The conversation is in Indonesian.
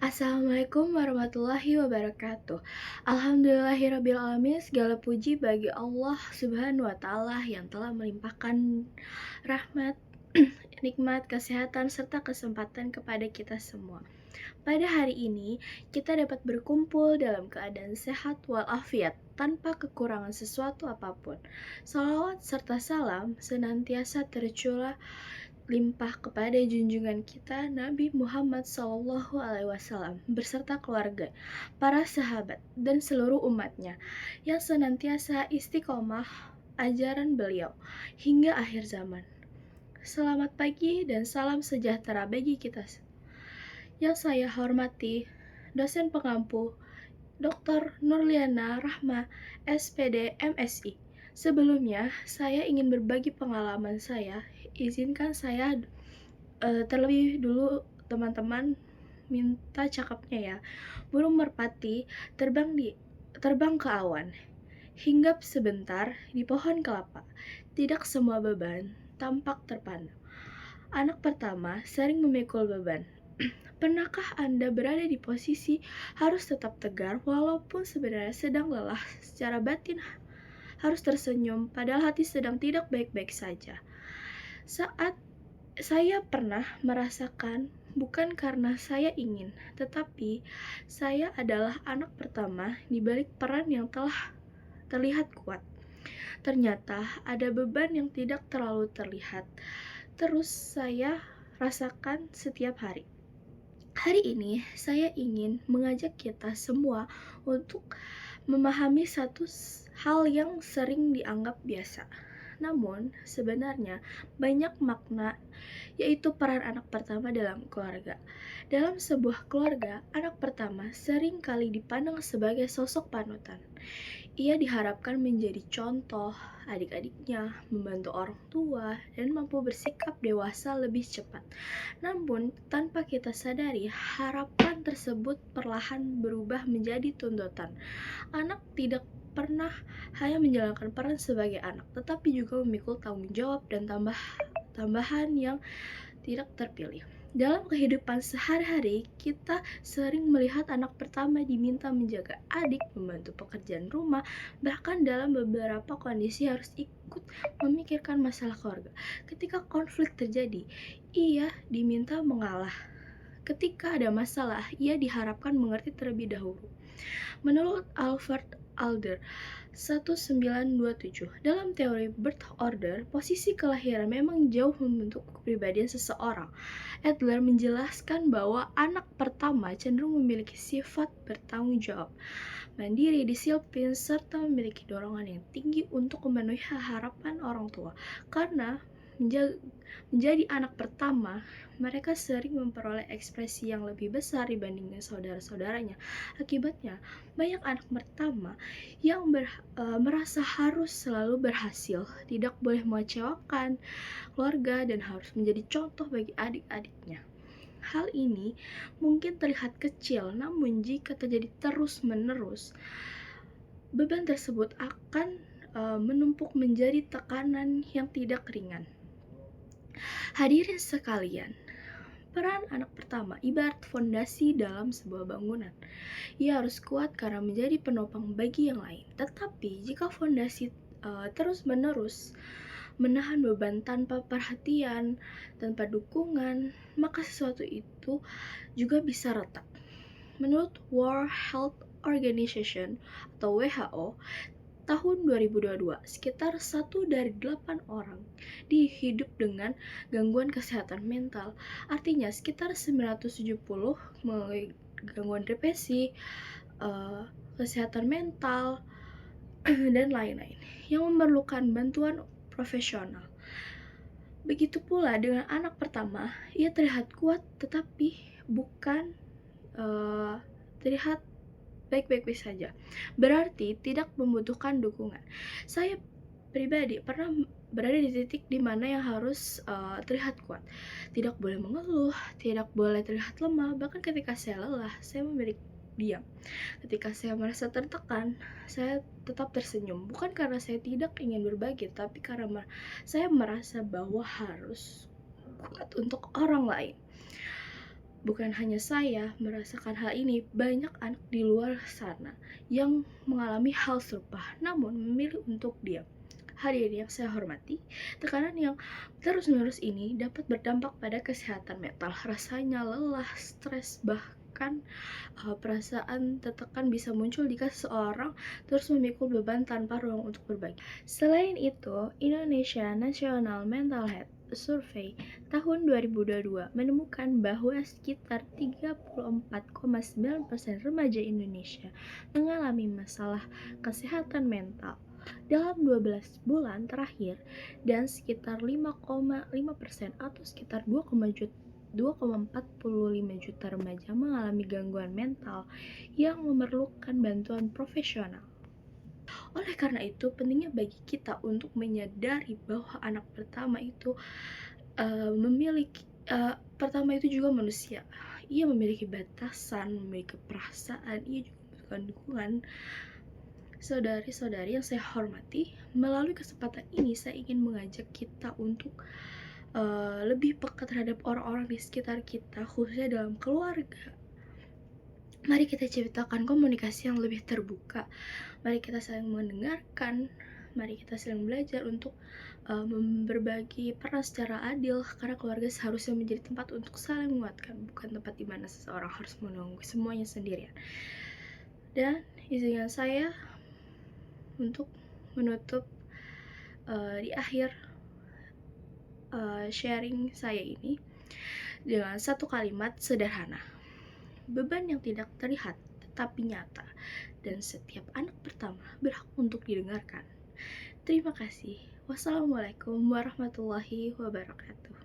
Assalamualaikum warahmatullahi wabarakatuh. Alhamdulillahirrabbilalamin. Segala puji bagi Allah subhanahu wa ta'ala yang telah melimpahkan rahmat, nikmat, kesehatan, serta kesempatan kepada kita semua. Pada hari ini, kita dapat berkumpul dalam keadaan sehat walafiat tanpa kekurangan sesuatu apapun. Salawat serta salam senantiasa tercurah limpah kepada junjungan kita Nabi Muhammad SAW beserta keluarga, para sahabat, dan seluruh umatnya yang senantiasa istiqomah ajaran beliau hingga akhir zaman. Selamat pagi dan salam sejahtera bagi kita. Yang saya hormati, dosen pengampu Dr. Nurliana Rahma, SPD MSI. Sebelumnya, saya ingin berbagi pengalaman saya. Izinkan saya terlebih dulu teman-teman minta cakapnya ya. Burung merpati terbang ke awan. Hinggap sebentar di pohon kelapa. Tidak semua beban tampak terpandang. Anak pertama sering memikul beban. Pernahkah Anda berada di posisi harus tetap tegar walaupun sebenarnya sedang lelah secara batin, harus tersenyum padahal hati sedang tidak baik-baik saja? Saat saya pernah merasakan, bukan karena saya ingin, tetapi saya adalah anak pertama di balik peran yang telah terlihat kuat. Ternyata ada beban yang tidak terlalu terlihat, terus saya rasakan setiap hari. Hari ini saya ingin mengajak kita semua untuk memahami satu hal yang sering dianggap biasa. Namun, sebenarnya banyak makna, yaitu peran anak pertama dalam keluarga. Dalam sebuah keluarga, anak pertama sering kali dipandang sebagai sosok panutan. Ia diharapkan menjadi contoh adik-adiknya, membantu orang tua, dan mampu bersikap dewasa lebih cepat. Namun, tanpa kita sadari, harapan tersebut perlahan berubah menjadi tuntutan. Anak tidak pernah hanya menjalankan peran sebagai anak, tetapi juga memikul tanggung jawab dan tambahan yang tidak terpilih. Dalam kehidupan sehari-hari, kita sering melihat anak pertama diminta menjaga adik, membantu pekerjaan rumah, bahkan dalam beberapa kondisi harus ikut memikirkan masalah keluarga. Ketika konflik terjadi, ia diminta mengalah. Ketika ada masalah, ia diharapkan mengerti terlebih dahulu. Menurut Alfred Adler 1927, dalam teori birth order, posisi kelahiran memang jauh membentuk kepribadian seseorang. Adler menjelaskan bahwa anak pertama cenderung memiliki sifat bertanggung jawab, mandiri, disiplin, serta memiliki dorongan yang tinggi untuk memenuhi harapan orang tua. Karena menjadi anak pertama, mereka sering memperoleh ekspresi yang lebih besar dibandingkan saudara-saudaranya. Akibatnya, banyak anak pertama yang merasa harus selalu berhasil, tidak boleh mengecewakan keluarga, dan harus menjadi contoh bagi adik-adiknya. Hal ini mungkin terlihat kecil, namun jika terjadi terus-menerus, beban tersebut akan menumpuk menjadi tekanan yang tidak ringan. Hadirin sekalian, peran anak pertama ibarat fondasi dalam sebuah bangunan. Ia harus kuat karena menjadi penopang bagi yang lain. Tetapi jika fondasi terus-menerus menahan beban tanpa perhatian, tanpa dukungan, maka sesuatu itu juga bisa retak. Menurut World Health Organization atau WHO, tahun 2022, sekitar 1 dari 8 orang hidup dengan gangguan kesehatan mental. Artinya sekitar 970 mengalami gangguan depresi, kesehatan mental, dan lain-lain yang memerlukan bantuan profesional. Begitu pula dengan anak pertama, ia terlihat kuat tetapi bukan terlihat baik-baik saja, berarti tidak membutuhkan dukungan. Saya pribadi pernah berada di titik di mana yang harus terlihat kuat, tidak boleh mengeluh, tidak boleh terlihat lemah. Bahkan ketika saya lelah, saya memilih diam. Ketika saya merasa tertekan, saya tetap tersenyum, bukan karena saya tidak ingin berbagi, tapi karena saya merasa bahwa harus kuat untuk orang lain. Bukan hanya saya merasakan hal ini, banyak anak di luar sana yang mengalami hal serupa, namun memilih untuk diam. Hadirin yang saya hormati, tekanan yang terus-menerus ini dapat berdampak pada kesehatan mental. Rasanya lelah, stres, bahkan perasaan tertekan bisa muncul jika seseorang terus memikul beban tanpa ruang untuk berbagi. Selain itu, Indonesia National Mental Health Survey tahun 2022 menemukan bahwa sekitar 34,9% remaja Indonesia mengalami masalah kesehatan mental dalam 12 bulan terakhir, dan sekitar 5,5% atau sekitar 2,45 juta remaja mengalami gangguan mental yang memerlukan bantuan profesional. Oleh karena itu, pentingnya bagi kita untuk menyadari bahwa anak pertama itu pertama itu juga manusia. Ia memiliki batasan, memiliki perasaan, ia juga membutuhkan dukungan. Saudari-saudari yang saya hormati, melalui kesempatan ini saya ingin mengajak kita untuk lebih peka terhadap orang-orang di sekitar kita, khususnya dalam keluarga. Mari kita ciptakan komunikasi yang lebih terbuka. Mari kita saling mendengarkan. Mari kita saling belajar untuk berbagi peran secara adil, karena keluarga seharusnya menjadi tempat untuk saling menguatkan, bukan tempat di mana seseorang harus menanggung semuanya sendirian. Dan izinkan saya untuk menutup di akhir sharing saya ini dengan satu kalimat sederhana. Beban yang tidak terlihat tetapi nyata, dan setiap anak pertama berhak untuk didengarkan. Terima kasih. Wassalamualaikum warahmatullahi wabarakatuh.